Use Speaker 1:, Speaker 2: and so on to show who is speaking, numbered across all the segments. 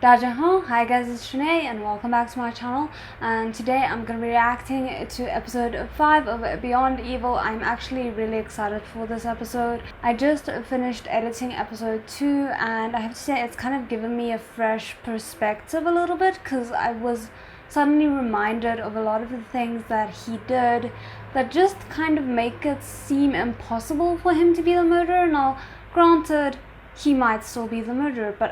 Speaker 1: Hi guys, it's Shanae and welcome back to my channel, and today I'm going to be reacting to episode 5 of Beyond Evil. I'm actually really excited for this episode. I just finished editing episode 2 and I have to say it's kind of given me a fresh perspective a little bit, because I was suddenly reminded of a lot of the things that he did that just kind of make it seem impossible for him to be the murderer. Now granted, he might still be the murderer, but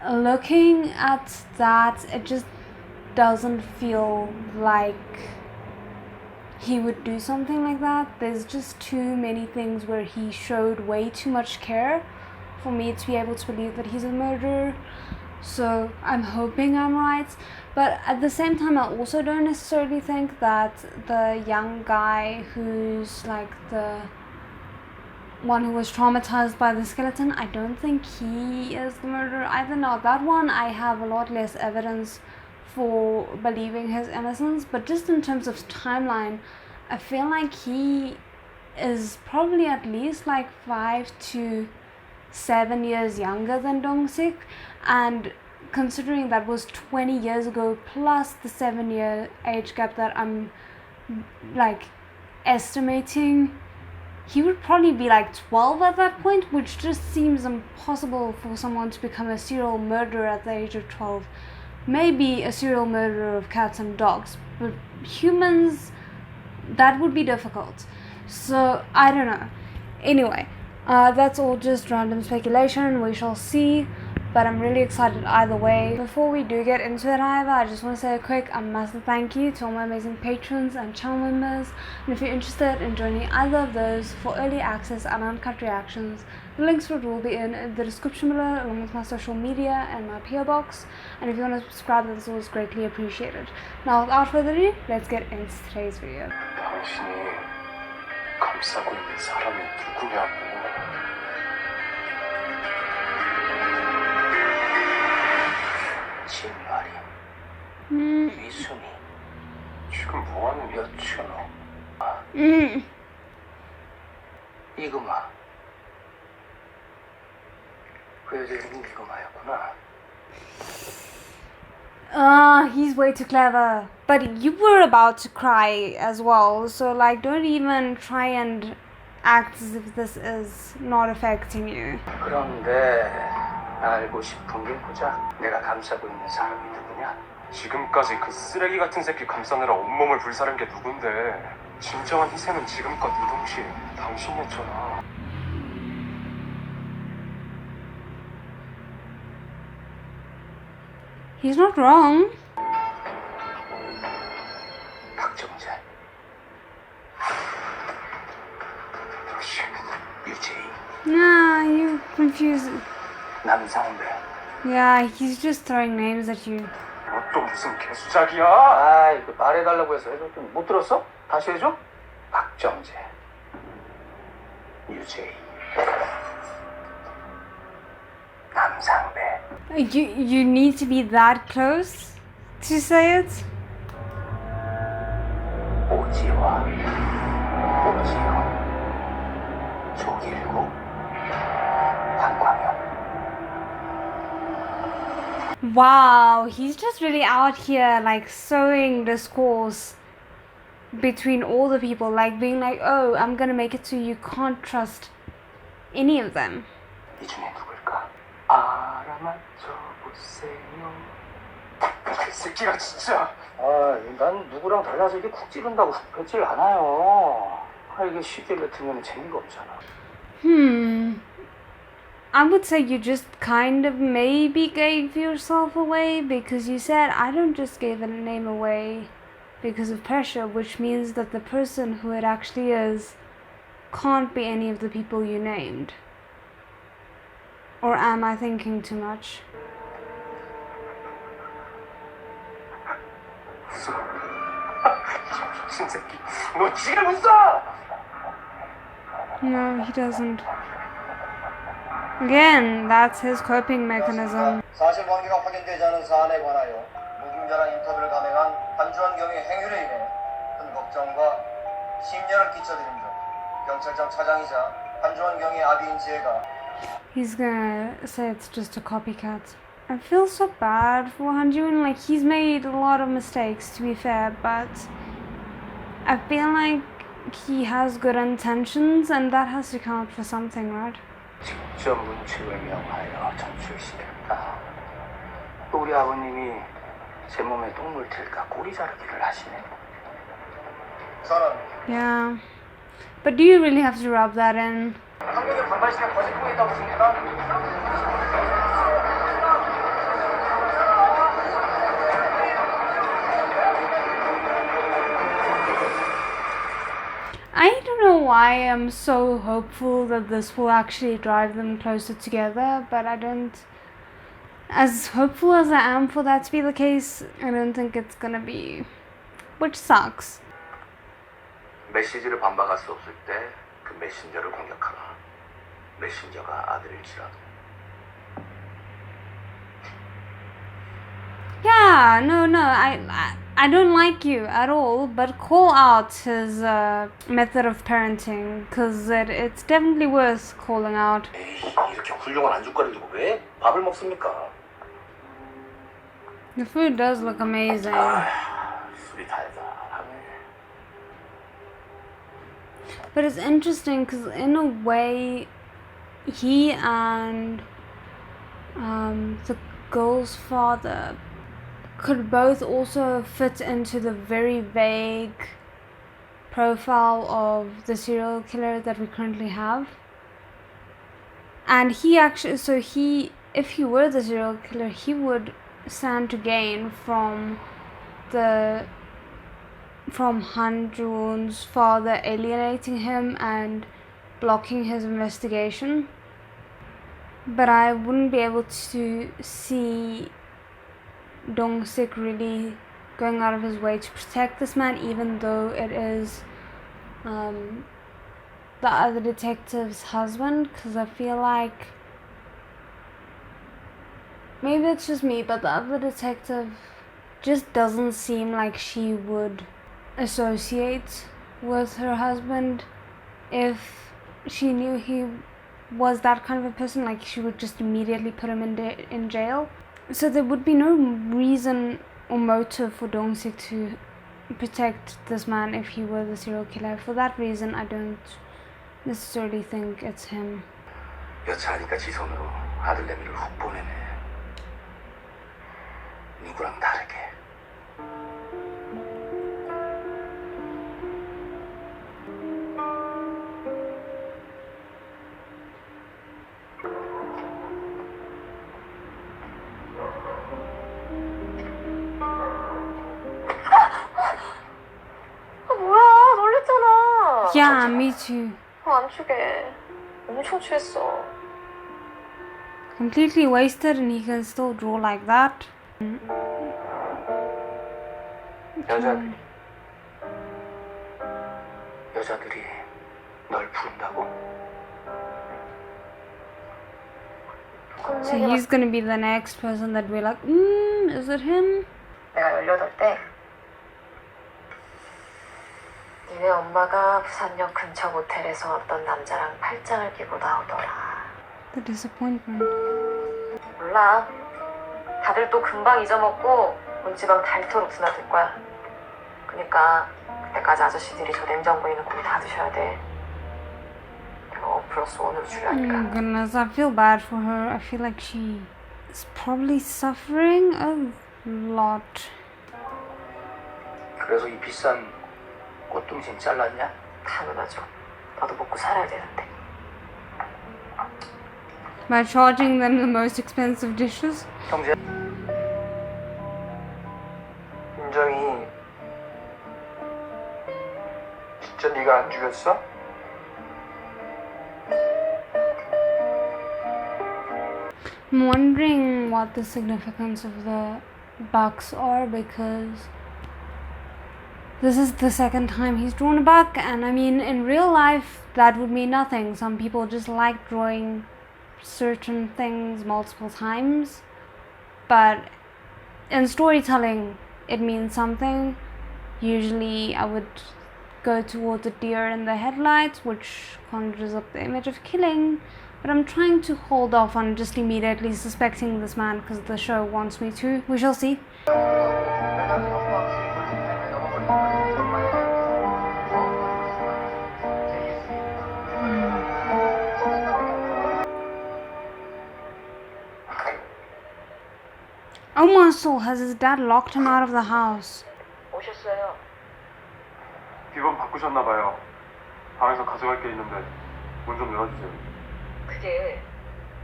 Speaker 1: looking at that, it just doesn't feel like he would do something like that. There's just too many things where he showed way too much care for me to be able to believe that he's a murderer. So I'm hoping I'm right, but at the same time I also don't necessarily think that the young guy who's like the one who was traumatized by the skeleton, I don't think he is the murderer either. Now that one I have a lot less evidence for believing his innocence, but just in terms of timeline, I feel like he is probably at least like 5 to 7 years younger than Dong-sik, and considering that was 20 years ago plus the 7-year age gap that I'm like estimating, he would probably be like 12 at that point, which just seems impossible for someone to become a serial murderer at the age of 12. Maybe a serial murderer of cats and dogs, but humans, that would be difficult. So I don't know. Anyway, that's all just random speculation. We shall see. But I'm really excited either way. Before we do get into it, however, I just want to say a quick massive thank you to all my amazing patrons and channel members. And if you're interested in joining either of those for early access and uncut reactions, the links for it will be in the description below, along with my social media and my PO box. And if you want to subscribe, that's always greatly appreciated. Now, without further ado, let's get into today's video.
Speaker 2: 당신이 감싸고 있는 사람이 누구냐고.
Speaker 3: 진말이 미순이
Speaker 2: 지금 뭐하는
Speaker 3: 여춘호 이금아. 그 여자 이름이 이금아였구나.
Speaker 1: He's way too clever. But you were about to cry as well, so like don't even try and act as if this is not affecting you.
Speaker 3: 그런데 알고 싶은 게 고작 내가 감싸고 있는 사람이 누구냐?
Speaker 2: 지금까지 그 쓰레기 같은 새끼 감싸느라 온몸을 불사른 게 누군데. 진정한 희생은 지금껏 이동식 당신이었잖아.
Speaker 1: He's not wrong.
Speaker 3: 박정재, 유재희,
Speaker 1: Nah, you confused.
Speaker 3: 남상배.
Speaker 1: Yeah, he's just throwing names at you.
Speaker 2: 또 무슨 개수작이야?
Speaker 3: 아이, 그 말해달라고 해서 해줬더니 못 들었어? 다시 해줘? 박정재, 유재희, 남상배.
Speaker 1: You need to be that close to say it?
Speaker 3: 오지화, 오지현, 조길구, 황광영.
Speaker 1: Wow, he's just really out here like sowing discourse between all the people, like being like, oh, I'm gonna make it so you can't trust any of them.
Speaker 3: 이 중에 누굴까? 알아맞혀 보세요.
Speaker 2: 이 새끼가 진짜.
Speaker 3: 난 누구랑 달라서 이게 쿡 찌른다고 뱉질 않아요. 이게 쉽게 뱉으면 재미가 없잖아.
Speaker 1: I would say you just kind of maybe gave yourself away, because you said, I don't just give a name away because of pressure, which means that the person who it actually is can't be any of the people you named. Or am I thinking too much?
Speaker 2: 미친 새끼. 너 지금 웃어!
Speaker 1: No, he doesn't. Again, that's his coping mechanism.
Speaker 4: 사실관계가 확인되지 않은 사안에 관하여 무분별한 인터뷰를 감행한 한주환 경의 행위로 인해 큰 걱정과 심려를 끼쳐드린 점, 경찰청 차장이자 한주환 경의 아비인 지혜가
Speaker 1: He's gonna say it's just a copycat. I feel so bad for Hanjun. Like, he's made a lot of mistakes, to be fair, but I feel like he has good intentions, and that has to count for something, right?
Speaker 3: 직접 문책을 명하여 전출시켰다. 또 우리 아버님이 제 몸에 똥물 튈까 꼬리 자르기를 하시네.
Speaker 4: 저는
Speaker 1: Yeah. But do you really have to rub that in?
Speaker 4: 한국의 반발심에 거짓말이 있다고 생각합니다.
Speaker 1: I don't know why I'm so hopeful that this will actually drive them closer together, but I don't... As hopeful as I am for that to be the case, I don't think it's gonna be... Which sucks.
Speaker 5: 메시지를 반박할 수 없을 때 그 메신저를 공격하라. 메신저가 아들일지라도.
Speaker 1: Yeah, no, I don't like you at all, but call out his method of parenting, because it's definitely worth calling out.
Speaker 5: 에이, 이렇게 훌륭한 안주거리를 두고 왜 밥을 먹습니까?
Speaker 1: The food does look amazing.
Speaker 5: 술이 달달하네.
Speaker 1: But it's interesting because in a way, he and the girl's father could both also fit into the very vague profile of the serial killer that we currently have. And he actually, so he, if he were the serial killer, he would stand to gain from Han-Jun's father alienating him and blocking his investigation. But I wouldn't be able to see Dong-sik really going out of his way to protect this man, even though it is the other detective's husband, because I feel like, maybe it's just me, but the other detective just doesn't seem like she would associate with her husband if she knew he was that kind of a person. Like, she would just immediately put him in jail. So there would be no reason or motive for Dong-sik to protect this man if he were the serial killer. For that reason, I don't necessarily think it's him.
Speaker 5: 여차하니까 지선으로 아들 내미를 훅 보내네. 누구랑 다르게.
Speaker 6: 뭐야, 놀랬잖아.
Speaker 1: Yeah, me too.
Speaker 6: 안쪽에 엄청 취했어.
Speaker 1: Completely wasted, and he can still draw like that.
Speaker 3: 여자들이 널 부른다고?
Speaker 1: So he's gonna be the next person that we're like, is it him?
Speaker 6: 내가 18때 니네 엄마가 부산역 근처 모텔에서 어떤 남자랑 팔짱을 끼고 나오더라.
Speaker 1: The disappointment.
Speaker 6: 몰라. 다들 또 금방 잊어먹고 문지방 닳도록 드나들 거야. 그니까 그때까지 아저씨들이 저 냉장고에 있는 고기 다 드셔야 돼. 내가 5+1으로 줄라니까.
Speaker 1: Goodness, I feel bad for her. I feel like she is probably suffering a lot.
Speaker 3: 그래서 이 비싼 꽃등심 잘랐냐?
Speaker 6: 당연하죠. 나도 먹고 살아야 되는데.
Speaker 1: By charging them the most expensive dishes?
Speaker 3: 형제
Speaker 2: 인정이 진짜 네가 안 죽였어?
Speaker 1: I'm wondering what the significance of the bucks are, because this is the second time he's drawn a buck, and I mean, in real life that would mean nothing. Some people just like drawing certain things multiple times, but in storytelling it means something. Usually I would go towards a deer in the headlights, which conjures up the image of killing, But I'm trying to hold off on just immediately suspecting this man because the show wants me to. We shall see. Omar Soul has his dad locked him out of the house.
Speaker 6: 오셨어요.
Speaker 2: 비번 바꾸셨나봐요. 방에서 가져갈 게 있는데 문 좀 열어주세요.
Speaker 6: 그게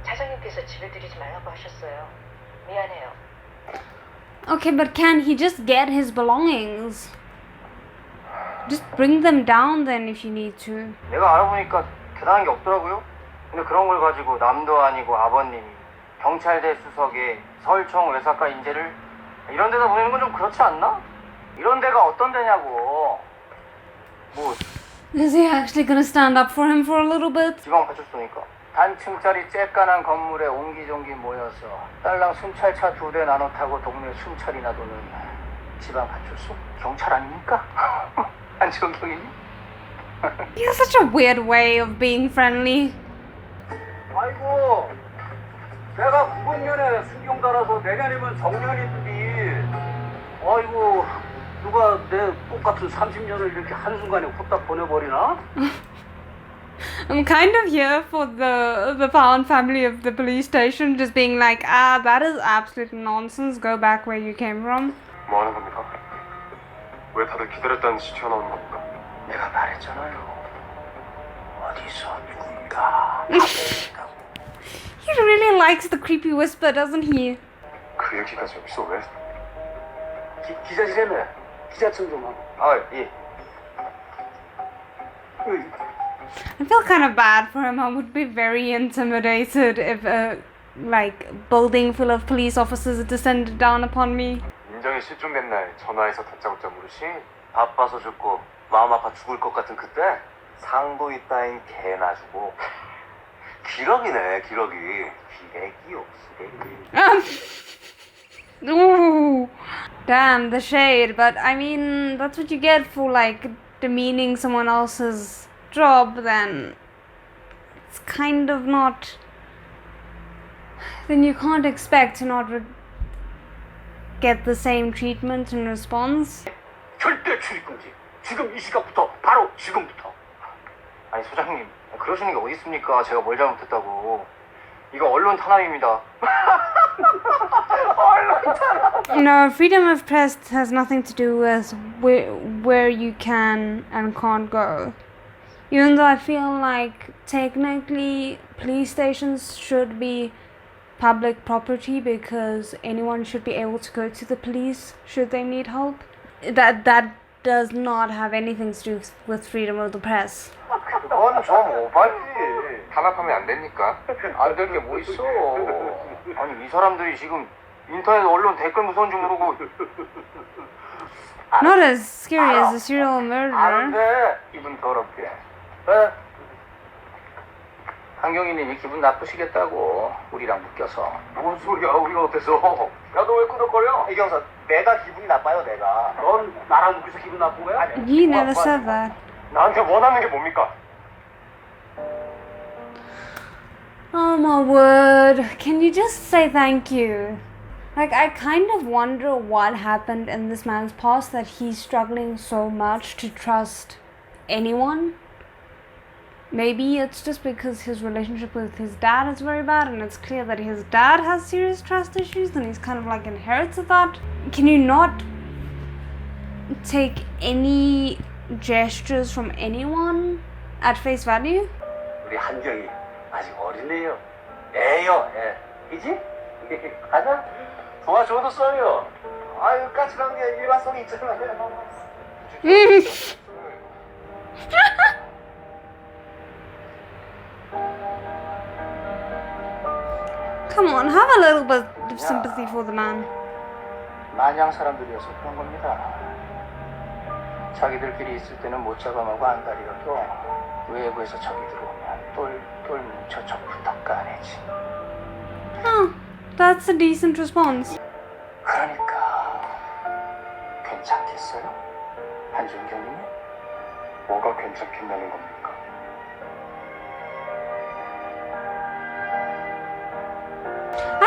Speaker 6: 차장님께서 집에 들이지 말라고 하셨어요. 미안해요.
Speaker 1: Okay, but can he just get his belongings? Just bring them down then if you need to.
Speaker 3: 내가 알아보니까 대단한 게 없더라고요. 근데 그런 걸 가지고 남도 아니고 아버님이 경찰대 수석에 서울청 외사과 인재를 이런 데다 보내는 건 좀 그렇지 않나? 이런 데가 어떤 데냐고. 뭐
Speaker 1: Is he actually gonna stand up for him for a little bit?
Speaker 3: 지방파출소니까 단층짜리 쬐깐한 건물에 옹기종기 모여서 딸랑 순찰차 2대 나눠 타고 동네 순찰이나 도는 지방파출소? 경찰 아닙니까? 안지원경이니?
Speaker 1: He has such a weird way of being friendly.
Speaker 3: 아이고 내가 90년에 순경 달아서 내년이면 정년이더니 아이고 누가 내 똑같은 30년을 이렇게 한순간에 후딱 보내버리나?
Speaker 1: I'm kind of here for the Pound family of the police station just being like, ah, that is absolute nonsense. Go back where you came from.
Speaker 2: 뭐 하는 겁니까? 왜 다들 기다렸다는 듯이 튀어나오는 겁니까?
Speaker 3: 내가 말했잖아요. 어디서 누군가
Speaker 1: He really likes the creepy whisper, doesn't he?
Speaker 2: 그 얘기까지 여기서 왜?
Speaker 3: 기자실에네. 기자증 좀 하고. 아, 예.
Speaker 1: I feel kind of bad for him. I would be very intimidated if a building full of police officers descended down upon me.
Speaker 2: 인정이 실종된 날 전화해서 다짜고짜 물으시?
Speaker 5: 바빠서 죽고 마음 아파 죽을 것 같은 그때 상도 있다인 개나 주고 기러기네 기러기 기레기요 기레기.
Speaker 1: Ooh, damn the shade. But I mean, that's what you get for demeaning someone else's job. Then it's kind of not. Then you can't expect to not get the same treatment and response.
Speaker 3: 절대 출입 금지. 지금 이 시각부터 바로 지금부터. 아니 소장님 그러시는 게 어디 있습니까? 제가 뭘 잘못했다고. 이거 언론 탄압입니다. 언론 탄압.
Speaker 1: No, freedom of press has nothing to do with where you can and can't go. Even though I feel like technically police stations should be public property because anyone should be able to go to the police should they need help. That does not have anything to do with freedom of the press.
Speaker 3: 그건 좀 오바지.
Speaker 2: 탄압하면 안 됩니까?
Speaker 3: 안 될 게 뭐 있어. 아니 이 사람들이 지금 인터넷 언론 댓글 무서운 줄 모르고.
Speaker 1: Not as scary as a serial murderer.
Speaker 3: 안돼 기분 더럽게. 왜? 한경희님이 기분 나쁘시겠다고 우리랑 묶여서.
Speaker 2: 뭔 소리야? 우리가 어때서? 야 너 왜 끄덕거려?
Speaker 3: 이경서 내가 기분이 나빠요 내가. 넌 나랑 묶여서 기분 나쁜 거야?
Speaker 1: You never said that.
Speaker 2: 나한테 원하는 게 뭡니까?
Speaker 1: Oh my word. Can you just say thank you? I kind of wonder what happened in this man's past that he's struggling so much to trust anyone. Maybe it's just because his relationship with his dad is very bad and it's clear that his dad has serious trust issues and he's kind of inherited that. Can you not take any gestures from anyone at face value?
Speaker 3: 우리 한경이 아직 어린애요. 애요 애. 이지? 가자. 도와줘도 써요. 아유 까칠한 게 일관성이 있잖아요.
Speaker 1: Come on, have a little bit of sympathy for the man.
Speaker 3: 마냥 사람들이어서 그런 겁니다. 자기들끼리 있을 때는 못 잡아먹고 안달이어도 외부에서 적이 들어오면 똘똘 뭉쳐 적부터 까내지.
Speaker 1: Oh, that's a decent response.
Speaker 3: 그러니까 괜찮겠어요? 한준경님이?
Speaker 2: 뭐가 괜찮겠다는 겁니까?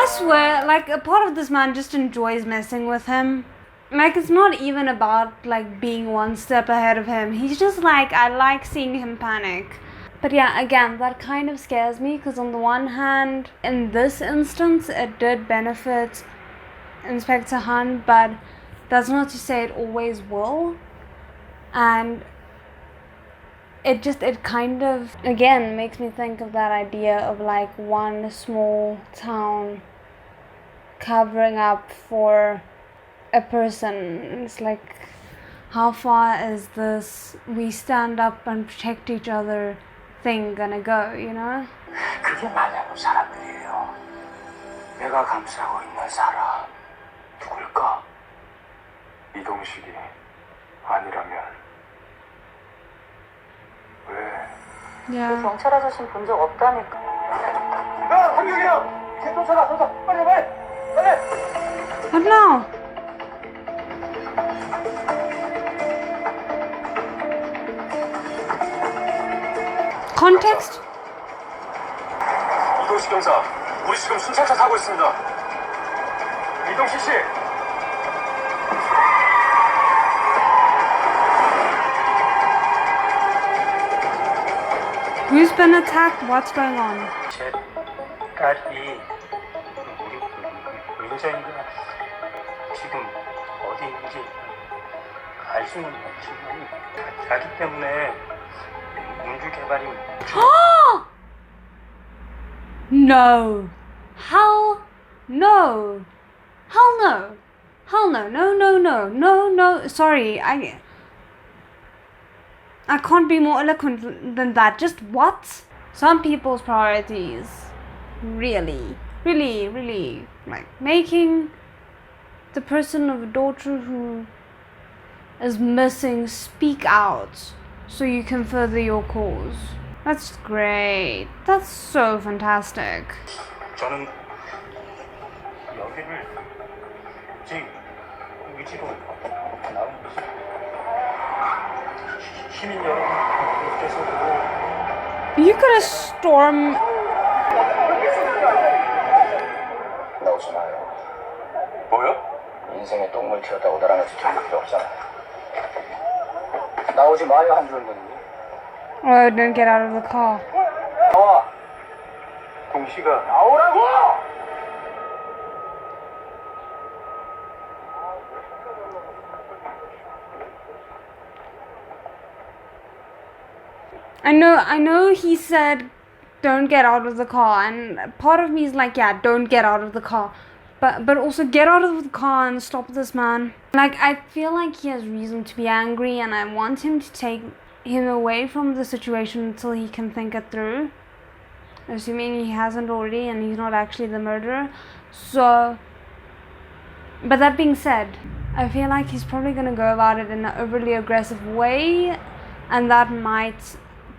Speaker 1: I swear, like, a part of this man just enjoys messing with him. Like, it's not even about, like, being one step ahead of him. He's just like, I like seeing him panic. But yeah, again, that kind of scares me, because on the one hand, in this instance, it did benefit Inspector Han, but that's not to say it always will. And it kind of, again, makes me think of that idea of, like, one small town covering up for a person. It's like, how far is this we stand up and protect each other thing gonna go, you know?
Speaker 3: 그게 말하는 사람이에요. 내가 감싸고 있는 사람 누굴까?
Speaker 2: 이동식이 아니라면 왜?
Speaker 1: Yeah.
Speaker 6: 경찰 아저씨는 본 적 없다니까.
Speaker 3: 야, 한경이야! 걔 쫓아가, 빨리.
Speaker 1: What now? Context?
Speaker 2: 이동식 경사, 우리 지금 순찰차 타고 있습니다. 이동식 씨!
Speaker 1: Who's been attacked? What's going on?
Speaker 3: 제 딸이 우리 민정이가 지금 어디 있는지 알 수는 없지만 자기 때문에 문주 개발이
Speaker 1: No. Hell no. Hell no. Hell no. No. Sorry. I can't be more eloquent than that. Just what? Some people's priorities really, like, making the person of a daughter who is missing speak out so you can further your cause. That's great. That's so fantastic.
Speaker 3: 저는 여기를 제 의지로 나온 것이 시민 여러분께서도
Speaker 1: You could have stormed.
Speaker 3: 나오지 마요.
Speaker 2: 뭐야?
Speaker 3: 인생에 똥물 튀었다고 나랑 같이 들릴 필요 없잖아. 나오지 마요 한 줄문이.
Speaker 1: Oh, don't get out of the car.
Speaker 3: 나와.
Speaker 2: 동식아.
Speaker 3: 나오라고!
Speaker 1: I know he said don't get out of the car, and part of me is like, yeah, don't get out of the car. But also get out of the car and stop this man. Like, I feel like he has reason to be angry, and I want him to take him away from the situation until he can think it through. Assuming he hasn't already and he's not actually the murderer. So, but that being said, I feel like he's probably gonna go about it in an overly aggressive way, and that might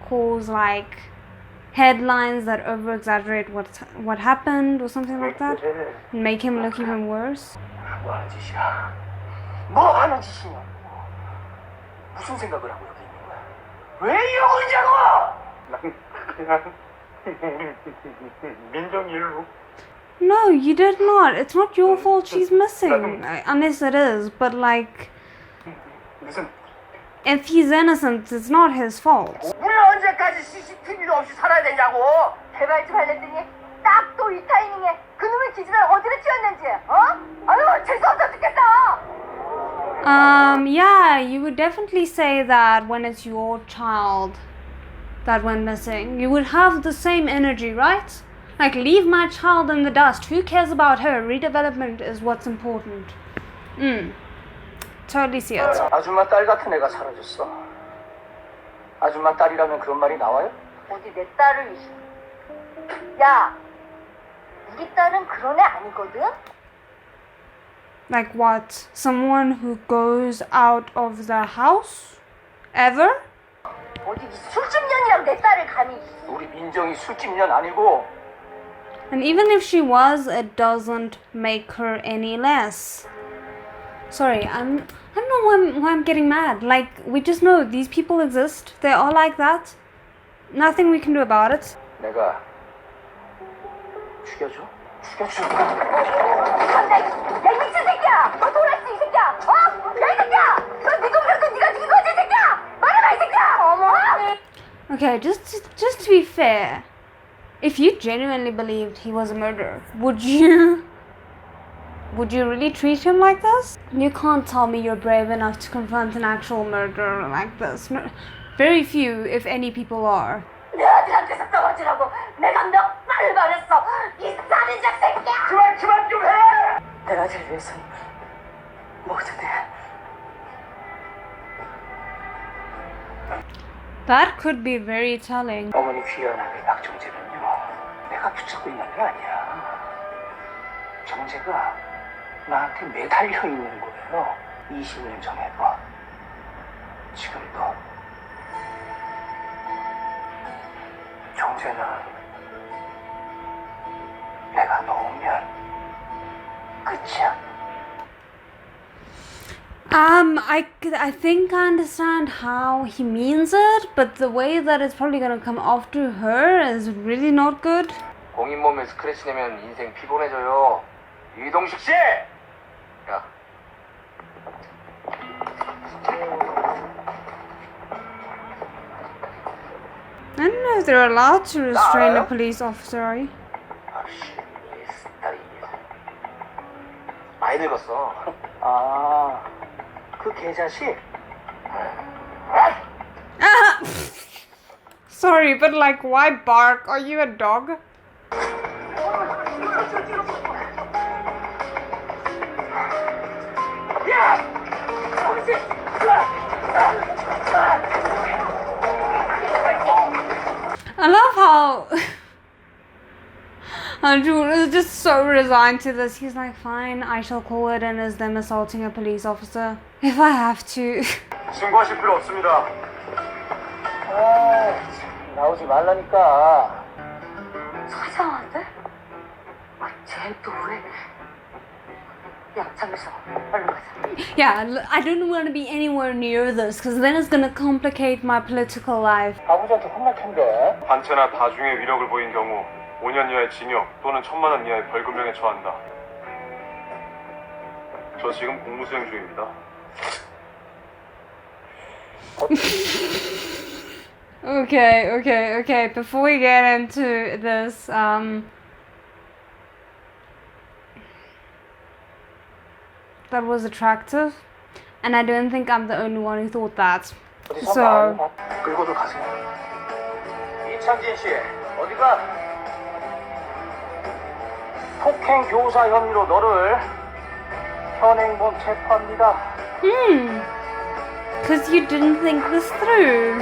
Speaker 1: cause, like, headlines that over exaggerate what happened or something like that, and make him look even worse.
Speaker 3: 뭐 하는 짓이야? 뭐 하는 짓이냐고? 무슨 생각을 하고 여기 있는 거야? 왜 이러고 있냐고? 난 그냥 민정 일로.
Speaker 1: No, you did not. It's not your fault she's missing. Unless it is, but, like,
Speaker 3: 무슨?
Speaker 1: if he's innocent, it's not his fault.
Speaker 3: 우리 언제까지 CCTV도 없이 살아야 되냐고?
Speaker 6: 개발 좀 하려더니 딱 또 이 타이밍에 그놈의 기집애 어디로 튀었는지, 아유, 재수없어 죽겠다!
Speaker 1: Yeah, you would definitely say that when it's your child that went missing. You would have the same energy, right? Like, leave my child in the dust. Who cares about her? Redevelopment is what's important. Totally see it.
Speaker 3: 아줌마 딸 같은 애가 사라졌어. 아줌마 딸이라면 그런 말이 나와요?
Speaker 6: 어디 내 딸을. 야, 우리 딸은 그런 애 아니거든?
Speaker 1: Like what? Someone who goes out of the house? Ever?
Speaker 6: 어디 술집년이랑 내 딸을 감히.
Speaker 3: 우리 민정이 술집년 아니고.
Speaker 1: And even if she was, it doesn't make her any less. Sorry, I don't know why I'm getting mad. Like, we just know these people exist. They are like that. Nothing we can do about it.
Speaker 3: 내가 죽여줘? 죽여줄 거야.
Speaker 6: 야, 이 미친 새끼야! 너 돌았어, 이 새끼야! 어? 야, 이 새끼야! 너네 동생도 네가 죽인 거지, 이 새끼야! 말해봐, 이 새끼야! 어머!
Speaker 1: Okay, just to be fair, if you genuinely believed he was a murderer, would you really treat him like this? You can't tell me you're brave enough to confront an actual murderer like this. No, very few, if any, people are.
Speaker 6: 너희들한테서 떨어지라고 내가 몇 번을 말했어! 이 살인자 새끼야!
Speaker 3: 그만 좀 해!
Speaker 6: 내가 아들을 위해서는 뭐든 해.
Speaker 1: That could be very telling.
Speaker 3: 어머니 귀한 아들 박정재는요, 내가 붙잡고 있는 게 아니야. 정재가 나한테 매달려 있는 거예요. 20년 전에도, 지금도. 정재는 내가 놓으면 끝이야.
Speaker 1: I think I understand how he means it, but the way that it's probably gonna come off to her is really not good.
Speaker 3: 공인 몸에 스크래치 내면 인생 피곤해져요. 이동식 씨! 야.
Speaker 1: I don't know if they're allowed to restrain a police officer, are you?
Speaker 3: 아씨, 딸이 많이 늙었어. 아, 그 개자식?
Speaker 1: Sorry, but like, why bark? Are you a dog? I love how Andrew is just so resigned to this. He's like, fine, I shall call it in as them assaulting a police officer if I have to.
Speaker 2: 신고하실 필요 없습니다.
Speaker 3: 아, 나오지 말라니까.
Speaker 6: 사장한테? 쟤 또 왜? 야, 장미서, 얼른 가자.
Speaker 1: Yeah, I don't want to be anywhere near this because then it's gonna complicate my political life.
Speaker 3: 아버지한테 혼날 텐데.
Speaker 2: 단체나 다중의 위력을 보인 경우 5년 이하의 징역 또는 1,000만 원 이하의 벌금형에 처한다. 저 지금 공무수행 중입니다.
Speaker 1: Okay. Before we get into this, that was attractive, and I don't think I'm the only one who thought that. So,
Speaker 3: 끌고들 가세요. 이창진 씨, 어디가? 폭행 교사 혐의로 너를 현행범 체포합니다.
Speaker 1: because you didn't think this through.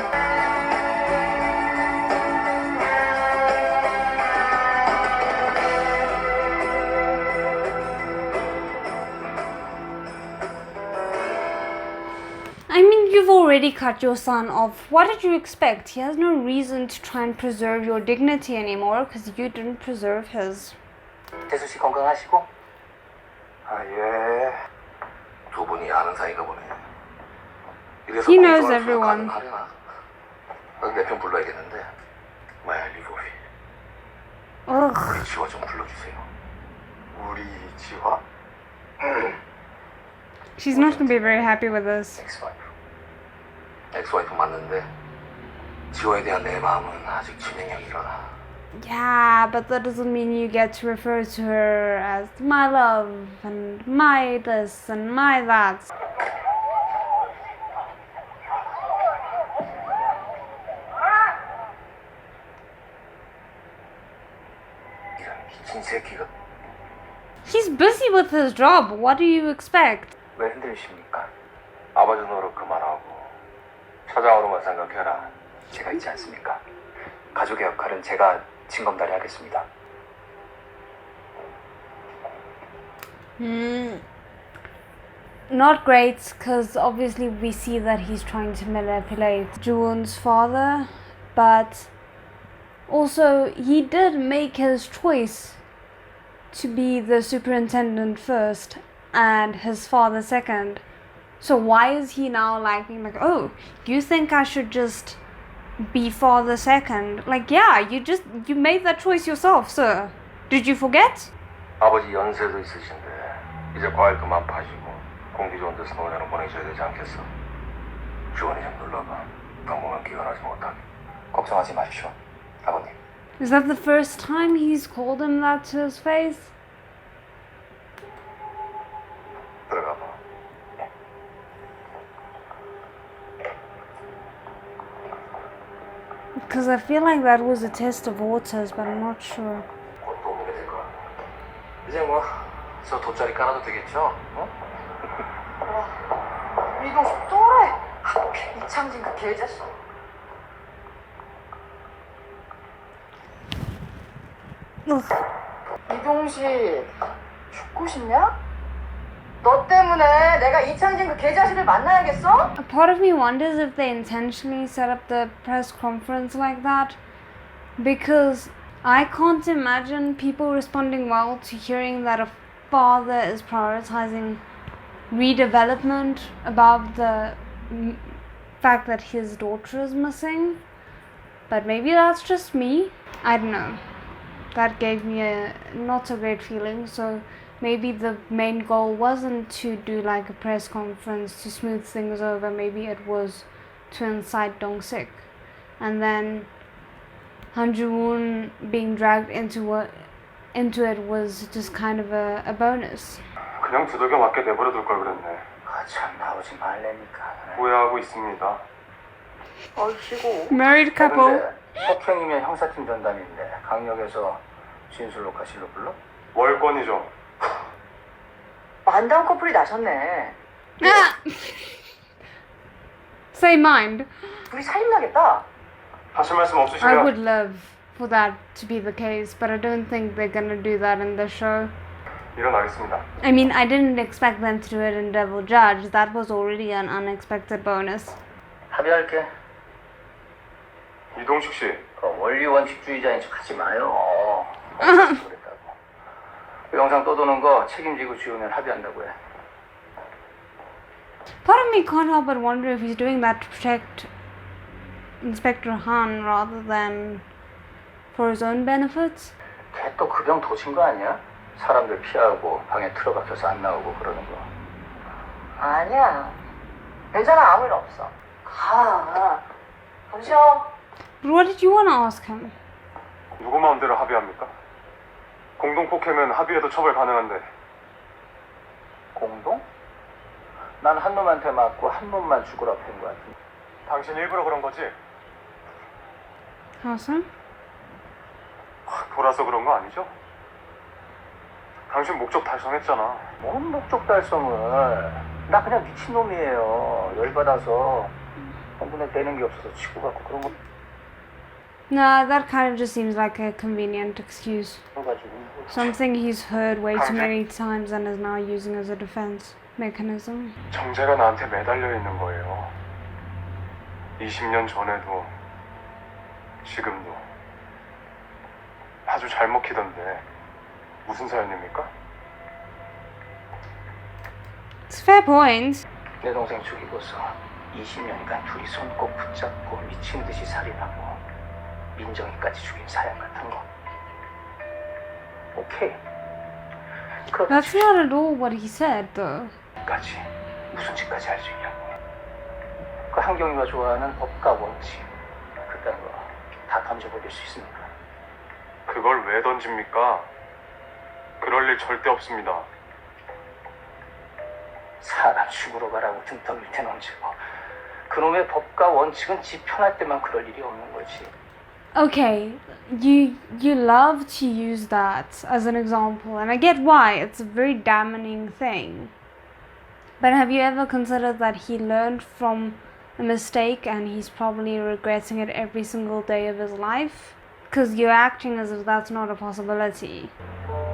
Speaker 1: I mean, you've already cut your son off. What did you expect? He has no reason to try and preserve your dignity anymore because you didn't preserve his.
Speaker 3: 재수 씨 건강하시고?
Speaker 5: 아, 예. 두 분이 아는 사이가 보네. 이래서
Speaker 1: He knows
Speaker 5: 공정할
Speaker 1: everyone.
Speaker 5: 가능하려나? 내 편 불러야겠는데. 마야리고비.
Speaker 1: Ugh.
Speaker 5: 우리 지화 좀 불러주세요. 우리 지화?
Speaker 1: She's not gonna be very happy with this.
Speaker 5: 엑스와이프 맞는데 지화에 대한 내 마음은 아직 진행형이라.
Speaker 1: Yeah, but that doesn't mean you get to refer to her as my love and my this and my that.
Speaker 5: 이런 미친 새끼가
Speaker 1: He's busy with his job. What do you expect?
Speaker 5: 왜 흔들리십니까? 아버지 노릇 그만하고 처자어로만 생각해라.
Speaker 3: 제가 있지 않습니까? 가족의 역할은 제가 징검다리 하겠습니다.
Speaker 1: Not great, because obviously we see that he's trying to manipulate Juwon's father, but also he did make his choice to be the superintendent first and his father second. So why is he now like being like, oh, you think I should just be father second? Like, yeah, you made that choice yourself, sir. Did you forget?
Speaker 5: 아버지 연세도 있으신데 이제 과일 그만 파시고 공기 좋은 데서 노년을 보내셔야 되지 않겠어? 주원이 좀 눌러봐. 당분간 기원하지 못하게.
Speaker 3: 걱정하지 마십시오, 아버님.
Speaker 1: Is that the first time he's called him that to his face?
Speaker 5: 들어가 봐.
Speaker 1: Because I feel like that was a test of waters, but I'm not sure.
Speaker 5: 곧 또 오게 될 거야.
Speaker 3: 이제 뭐 저 돗자리 깔아도 되겠죠? 어?
Speaker 6: 이동식 또래! 이창진 그 개자식. 이동식 죽고 싶냐? 너 때문에 내가 이창진 그 개자식을 만나야겠어?
Speaker 1: A part of me wonders if they intentionally set up the press conference like that, because I can't imagine people responding well to hearing that a father is prioritizing redevelopment above the fact that his daughter is missing. But maybe that's just me. I don't know. That gave me a not so great feeling. So maybe the main goal wasn't to do like a press conference to smooth things over. Maybe it was to incite Dong-sik. And then Han Joo-woon being dragged into it was just kind of a bonus.
Speaker 2: 그냥 두들겨 맞게 내버려둘 걸 그랬네.
Speaker 3: 참 나오지 말래니까.
Speaker 2: 후회하고 있습니다.
Speaker 3: 어이씨고.
Speaker 1: Married couple.
Speaker 3: 폭행이면 형사팀 전담인데 강력에서 진술 녹화실로 불러?
Speaker 2: 월권이죠.
Speaker 6: 만담 커플이 나셨네.
Speaker 1: Say mind.
Speaker 6: 둘이 살림 나겠다.
Speaker 2: 하실 말씀
Speaker 1: I
Speaker 2: 없으시면
Speaker 1: would love for that to be the case, but I don't think they're gonna do that in the show.
Speaker 2: 일어나겠습니다.
Speaker 1: I mean, I didn't expect them to do it in Devil Judge. That was already an unexpected bonus.
Speaker 3: 합의할게.
Speaker 2: 이동식 씨,
Speaker 3: 원리 원칙주의자인 척 하지 마요. 그랬다고. 그 영상 떠도는 거 책임지고 지우면 합의한다고 해.
Speaker 1: Part of me can't help but wonder if he's doing that to protect Inspector Han rather than for his own benefits.
Speaker 3: 걔 또 그 병 도진 거 아니야? 사람들 피하고 방에 틀어박혀서 안 나오고 그러는 거.
Speaker 6: 아니야. 괜찮아, 아무 일 없어. 가. 쉬어.
Speaker 1: But what did you want to ask him?
Speaker 2: 누구 마음대로 합의합니까? 공동 폭행은 합의해도 처벌 가능한데
Speaker 3: 공동? 난 한 놈한테 맞고 한 놈만 죽으라 팬 거 같은데.
Speaker 2: 당신 일부러 그런 거지?
Speaker 1: How so?
Speaker 2: 돌아서 그런 거 아니죠? 당신 목적 달성했잖아.
Speaker 3: 뭔 목적 달성을. 나 그냥 미친놈이에요. 열받아서 눈에 되는 게 없어서 치고 갖고 그런 거
Speaker 1: Nah, that kind of just seems like a convenient excuse.
Speaker 3: 가지고.
Speaker 1: Something he's heard way too many times and is now using as a defense mechanism.
Speaker 2: 정재가 나한테 매달려 있는 거예요. 20년 전에도 지금도 아주 잘 먹히던데 무슨 사연입니까?
Speaker 1: It's a fair point.
Speaker 3: 내 동생 죽이고서 20년간 둘이 손꼭 붙잡고 미친 듯이 살인하고 민정이까지 죽인 사연 같은 거. 오케이.
Speaker 1: That's not at all what he said, though.
Speaker 3: 까지 무슨 짓까지 할 수 있냐고. 그 한경이가 좋아하는 법과 원칙 그딴 거 다 던져버릴 수 있습니까?
Speaker 2: 그걸 왜 던집니까? 그럴 일 절대 없습니다.
Speaker 3: 사람 죽으러 가라고 등 떠밀 땐 언제고. 그놈의 법과 원칙은 지 편할 때만 그럴 일이 없는 거지.
Speaker 1: Okay, you love to use that as an example, and I get why. It's a very damning thing. But have you ever considered that he learned from a mistake and he's probably regretting it every single day of his life? Because you're acting as if that's not a possibility.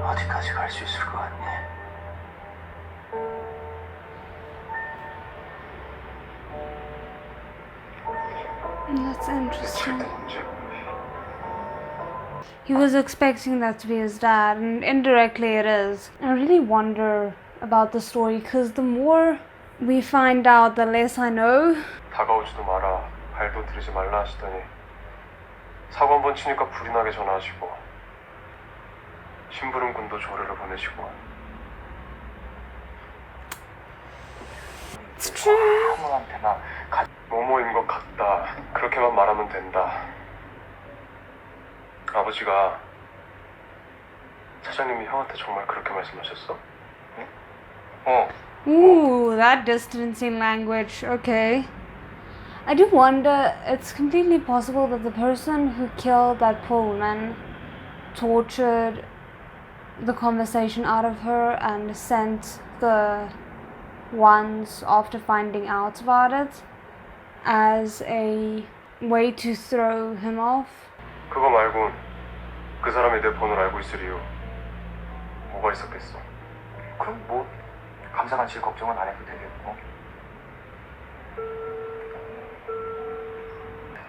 Speaker 3: 어디까지 갈 수 있을 것 같니?
Speaker 1: That's interesting.
Speaker 2: 절대 문제.
Speaker 1: He was expecting that to be his dad, and indirectly it is. I really wonder about the story, because the more we find out, the less I know.
Speaker 2: 다가오지도 마라, 발도 들이지 말라 하시더니 사고 한 번 치니까 불이 나게 전화하시고 심부름꾼도 조례를 보내시고.
Speaker 1: It's true.
Speaker 3: 아무한테나
Speaker 2: 모모인 것 같다. 그렇게만 말하면 된다. 아버지가 사장님이 형한테 정말 그렇게 말씀하셨어?
Speaker 1: Ooh, that distancing language. Okay. I do wonder, it's completely possible that the person who killed that poor woman tortured the conversation out of her and sent the ones after finding out about it as a way to throw him off.
Speaker 2: 그거 말곤 그 사람이 내 번호를 알고 있을 이유 뭐가 있었겠어?
Speaker 3: 그럼 뭐 감사관 실 걱정은 안 해도 되겠고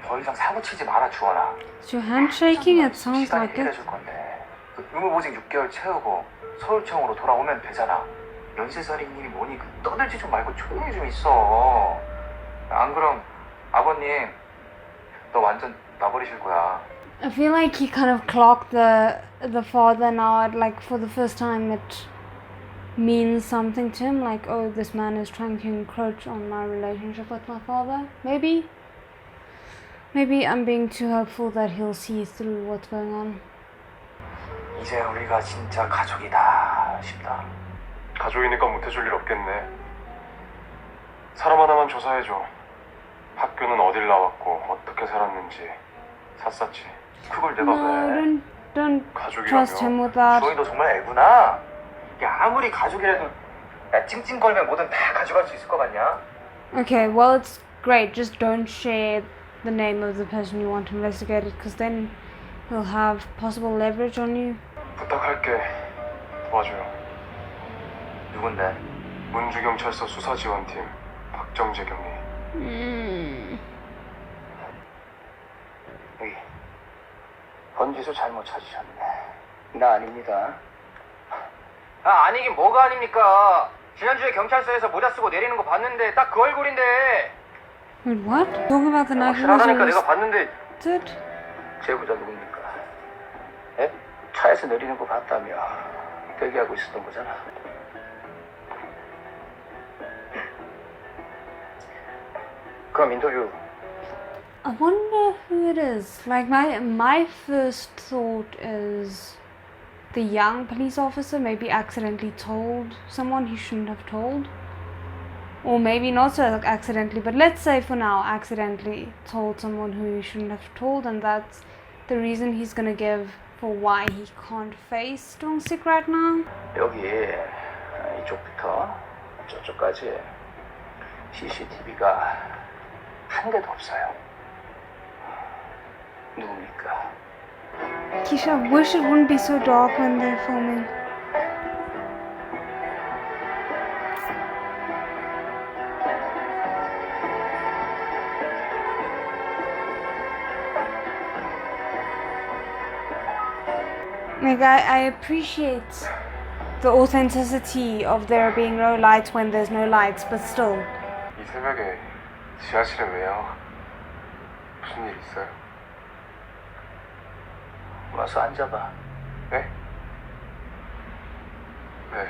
Speaker 3: 더 이상 사고 치지 말아 주원아.
Speaker 1: Is your hand shaking? It sounds
Speaker 3: 시간이
Speaker 1: like it.
Speaker 3: 해줄 건데 그 의무보직 6개월 채우고 서울청으로 돌아오면 되잖아. 연쇄살인님이 뭐니 그 떠들지 좀 말고 조용히 좀 있어. 안 그럼 아버님 너 완전 놔버리실 거야.
Speaker 1: I feel like he kind of clocked the father now. Like for the first time, it means something to him. Like, oh, this man is trying to encroach on my relationship with my father. Maybe I'm being too hopeful that he'll see through what's going on.
Speaker 3: 이제 우리가 진짜 가족이다 싶다.
Speaker 2: 가족이니까 못해줄 일 없겠네. 사람 하나만 조사해줘. 학교는 어딜 나왔고 어떻게 살았는지 샅샅이.
Speaker 3: 그걸 내가
Speaker 1: No,
Speaker 3: 왜?
Speaker 1: don't
Speaker 2: 가족이라며.
Speaker 1: trust him with that.
Speaker 3: 주원이 너 정말 애구나. 야 아무리 가족이라도 야 찡찡거리면 뭐든 다 가져갈 수 있을 것 같냐?
Speaker 1: Okay, well, it's great. Just don't share the name of the person you want investigated, because then he'll have possible leverage on you.
Speaker 2: 부탁할게. 도와줘요.
Speaker 3: 누군데?
Speaker 2: 문주경찰서 수사지원팀 박정재 경위.
Speaker 3: 여기 번지수 잘못 찾으셨네. 나 아닙니다. 아 아니긴 뭐가 아닙니까? 지난주에 경찰서에서 모자 쓰고 내리는 거 봤는데 딱 그 얼굴인데.
Speaker 1: Wait, what? Talking about the night he was
Speaker 3: 확실하다니까 내가 봤는데.
Speaker 1: arrested?
Speaker 3: 제보자 누굽니까? 예? 차에서 내리는 거 봤다며 대기하고 있었던 거잖아. 그럼 인터뷰.
Speaker 1: I wonder who it is. Like my first thought is the young police officer maybe accidentally told someone he shouldn't have told. Or maybe not so accidentally, but let's say for now accidentally told someone who he shouldn't have told, and that's the reason he's gonna give for why he can't face Dong-sik right now.
Speaker 3: 여기 이쪽부터 저쪽까지 CCTV가 한 개도 없어요. 누굽니까?
Speaker 1: Kisha, I wish it wouldn't be so dark when they're filming. Like, I appreciate the authenticity of there being no lights when there's no lights, but still.
Speaker 2: 이 새벽에 지하실에 왜요? 무슨 일 있어요?
Speaker 3: 와서 앉아봐.
Speaker 2: 네? 네.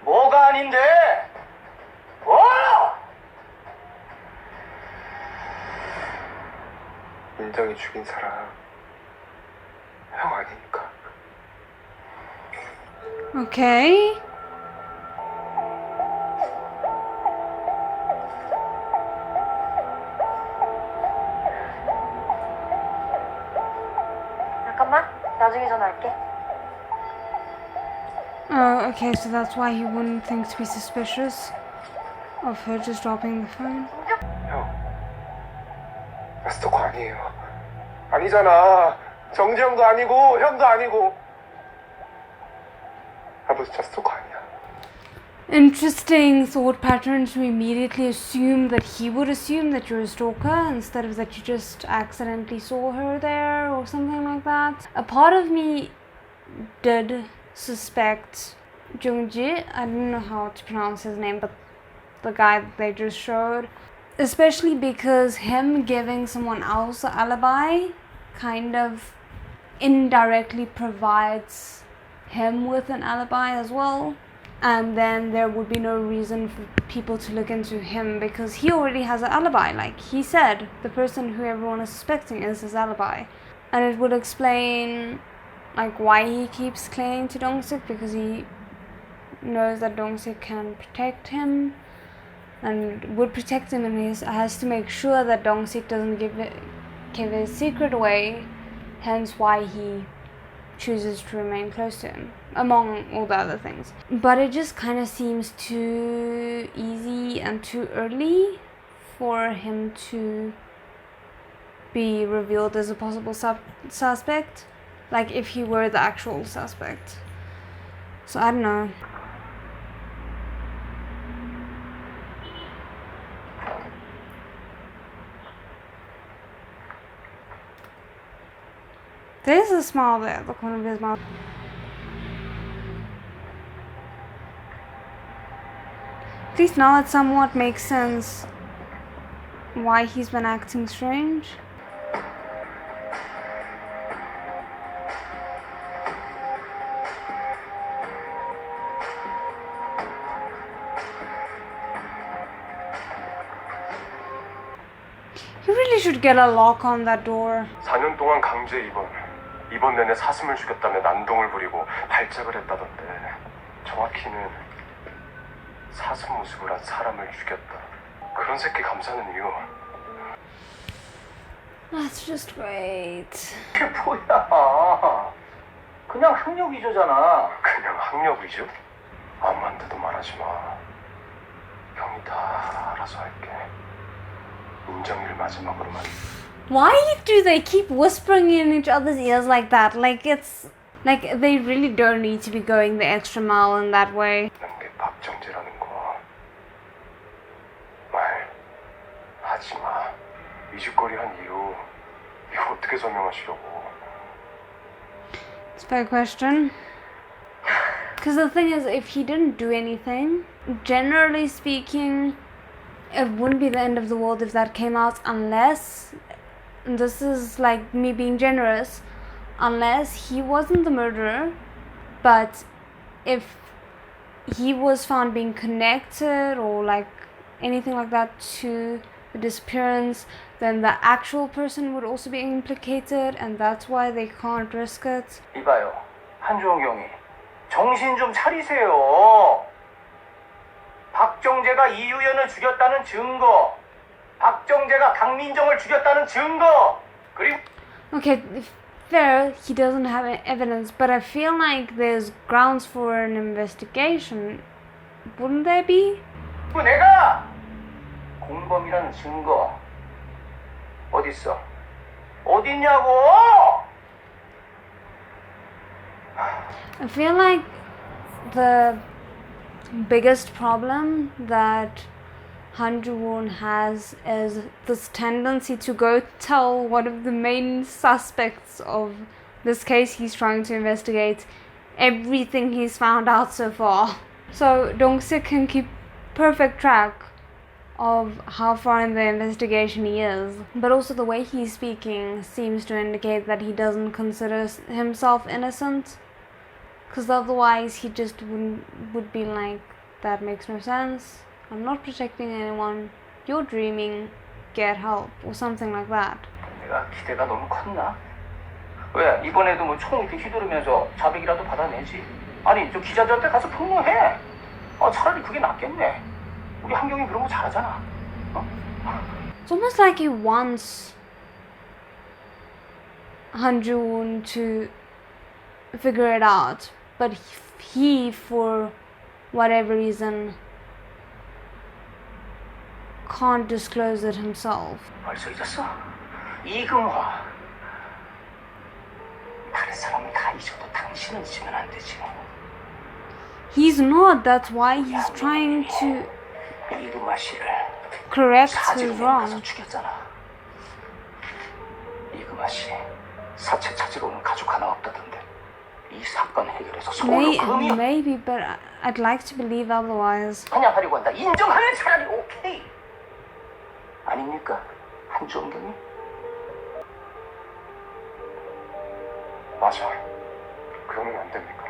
Speaker 3: 뭐가 아닌데? 뭐?
Speaker 2: 인정이 죽인 사람 형 아니니까.
Speaker 1: Okay.
Speaker 6: 잠깐만, 나중에 전화할게.
Speaker 1: Oh, okay, so that's why he wouldn't think to be suspicious of her just dropping the phone.
Speaker 2: 형, 나 스토커 아니에요. 아니잖아. 정지형도 아니고 형도 아니고. 아버지 저 스토커 아니야.
Speaker 1: Interesting thought pattern to immediately assume that he would assume that you're a stalker instead of that you just accidentally saw her there or something like that. A part of me did suspect Jungji, I don't know how to pronounce his name, but the guy that they just showed, especially because him giving someone else an alibi kind of indirectly provides him with an alibi as well, and then there would be no reason for people to look into him because he already has an alibi. Like he said, the person who everyone is suspecting is his alibi, and it would explain like why he keeps clinging to Dong-sik, because he knows that Dong-sik can protect him and would protect him, and he has to make sure that Dong-sik doesn't give his secret away, hence why he chooses to remain close to him, among all the other things. But it just kind of seems too easy and too early for him to be revealed as a possible suspect, like if he were the actual suspect. So I don't know. There's a smile there at the corner of his mouth. At least now it somewhat makes sense why he's been acting strange. You really should get a lock on that door.
Speaker 2: 4년 동안 강제 입원 내내 사슴을 죽였다며 난동을 부리고 발작을 했다던데 정확히는 사슴 모습을 한 사람을 죽였다. 그런 새끼 감싸는 이유.
Speaker 1: That's just great.
Speaker 3: 이게 뭐야? 그냥 학력 위조잖아.
Speaker 2: 그냥 학력 위조? 아무한테도 말하지 마. 형이 다 알아서 할게. 인정일 마지막으로만.
Speaker 1: Why do they keep whispering in each other's ears like that? Like it's like they really don't need to be going the extra mile in that way.
Speaker 2: 게 박정재라는 거 말 하지 마. 이 짓거리 한 이유 이거 어떻게 설명하시려고?
Speaker 1: It's a fair question. Because the thing is, if he didn't do anything, generally speaking, it wouldn't be the end of the world if that came out, unless, and this is like me being generous, unless he wasn't the murderer, but if he was found being connected or like anything like that to the disappearance, then the actual person would also be implicated, and that's why they can't risk it.
Speaker 3: 이봐요, 한주원 경위, 정신 좀 차리세요. 박정재가 이유연을 죽였다는 증거, 박정재가 강민정을 죽였다는 증거, 그리고
Speaker 1: Okay, fair, he doesn't have any evidence, but I feel like there's grounds for an investigation. Wouldn't there be?
Speaker 3: 내가 공범이라는 증거 어딨어? 어딨냐고!
Speaker 1: I feel like the biggest problem that Han Joo-won has is this tendency to go tell one of the main suspects of this case he's trying to investigate everything he's found out so far. So Dong-sik can keep perfect track of how far in the investigation he is, but also the way he's speaking seems to indicate that he doesn't consider himself innocent, because otherwise he just would be like, that makes no sense, I'm not protecting anyone, you're dreaming, get help, or something like that.
Speaker 3: 내가 기대가 너무 컸나? 왜? 이번에도 뭐 총 이렇게 휘두르면서 자백이라도 받아내지. 아니 저 기자들한테 가서 폭로해. 차라리 그게 낫겠네. 우리 한경이 그런 거 잘하잖아.
Speaker 1: It's almost like he wants Han Joo-won to figure it out, but he for whatever reason can't disclose it himself.
Speaker 3: 벌써 잊었어? 이금화. 다른 사람은 다 잊어도 당신은 잊으면 안 되지.
Speaker 1: He's not, that's why he's trying to
Speaker 3: 이금화 씨를
Speaker 1: correct his
Speaker 3: 사지로 가서
Speaker 1: wrong.
Speaker 3: 죽였잖아. 이금화 씨 사체 찾으러 오는 가족 하나 없다던데. 이 사건 해결해서 서울로 금이
Speaker 1: Maybe, but I'd like to believe otherwise.
Speaker 3: 환영하려고 한다. 인정하면 차라리 오케이. 아닙니까? 한주원 경위?
Speaker 2: 맞아. 그러면 안 됩니까?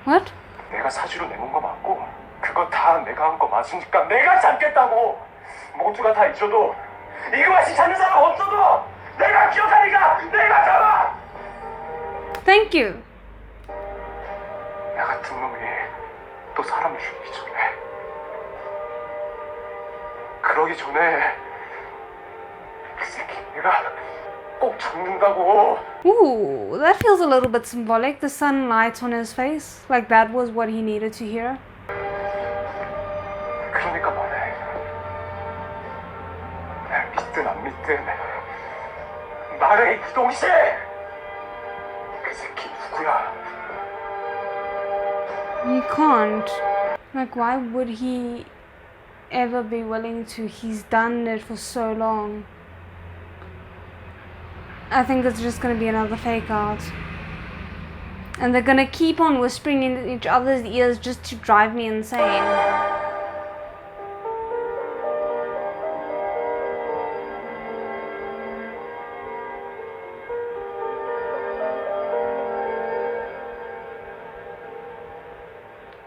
Speaker 1: What?
Speaker 2: 내가 사주로 내놓은 거 맞고 그거 다 내가 한 거 맞으니까 내가 잡겠다고. 모두가 다 잊어도 이거같이 찾는 사람 없어도 내가 기억하니까 내가 잡아.
Speaker 1: Thank you.
Speaker 2: 나 같은 놈이 또 사람을 죽이기 전에, 그러기 전에 그 새끼 내가 꼭 잡는다고.
Speaker 1: Ooh, that feels a little bit symbolic. The sunlight on his face. Like that was what he needed to hear.
Speaker 2: 그러니까 말해. 날 믿든 안 믿든 말해, 이동식. 그 새끼 누구야?
Speaker 1: You can't. Like, why would he ever be willing to? He's done it for so long. I think it's just gonna be another fake out. And they're gonna keep on whispering in each other's ears just to drive me insane.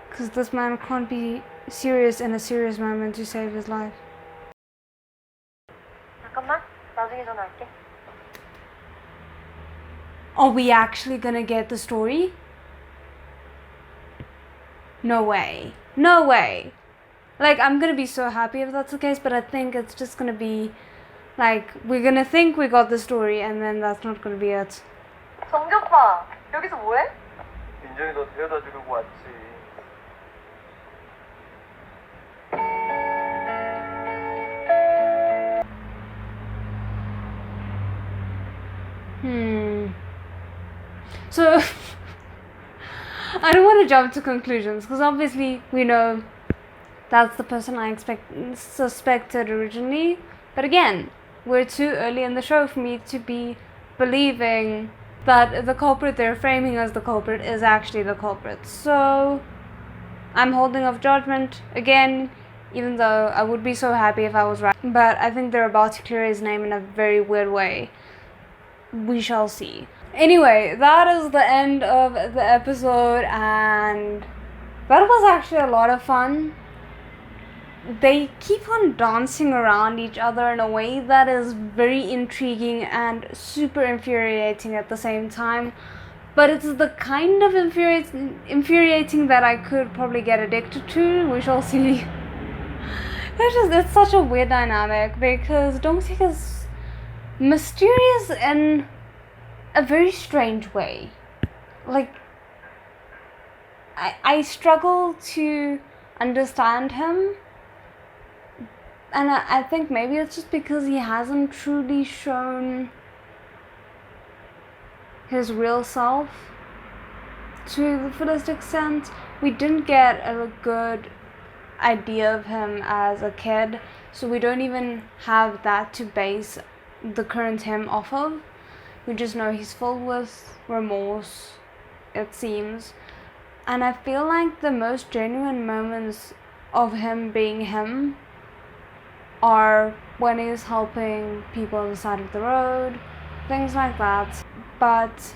Speaker 1: Because this man can't be serious in a serious moment to save his life.
Speaker 6: 잠깐만, 나중에 전화할게.
Speaker 1: Are we actually gonna get the story? No way. No way. Like, I'm gonna be so happy if that's the case, but I think it's just gonna be like, we're gonna think we got the story and then that's not gonna be it.
Speaker 6: 정기 오빠, 여기서 뭐해?
Speaker 3: 민정이 너 데려다 주려고 왔지.
Speaker 1: So, I don't want to jump to conclusions because obviously we know that's the person I suspected originally. But again, we're too early in the show for me to be believing that the culprit they're framing as the culprit is actually the culprit. So, I'm holding off judgment again, even though I would be so happy if I was right. But I think they're about to clear his name in a very weird way. We shall see. Anyway, that is the end of the episode, and that was actually a lot of fun. They keep on dancing around each other in a way that is very intriguing and super infuriating at the same time. But it's the kind of infuriating that I could probably get addicted to. We shall see. It's such a weird dynamic because Dong-sik is mysterious in a very strange way. Like, I struggle to understand him, and I think maybe it's just because he hasn't truly shown his real self to the fullest extent. We didn't get a good idea of him as a kid, so we don't even have that to base the current him off of. We just know he's filled with remorse, it seems. And I feel like the most genuine moments of him being him are when he's helping people on the side of the road, things like that. But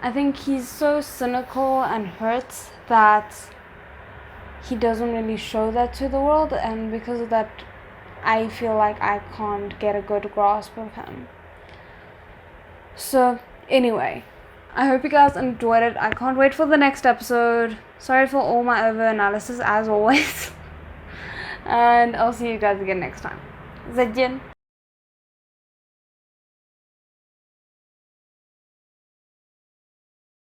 Speaker 1: I think he's so cynical and hurt that he doesn't really show that to the world, and because of that, I feel like I can't get a good grasp of him. So, anyway, I hope you guys enjoyed it. I can't wait for the next episode. Sorry for all my over-analysis as always. And I'll see you guys again next time. Zaijian.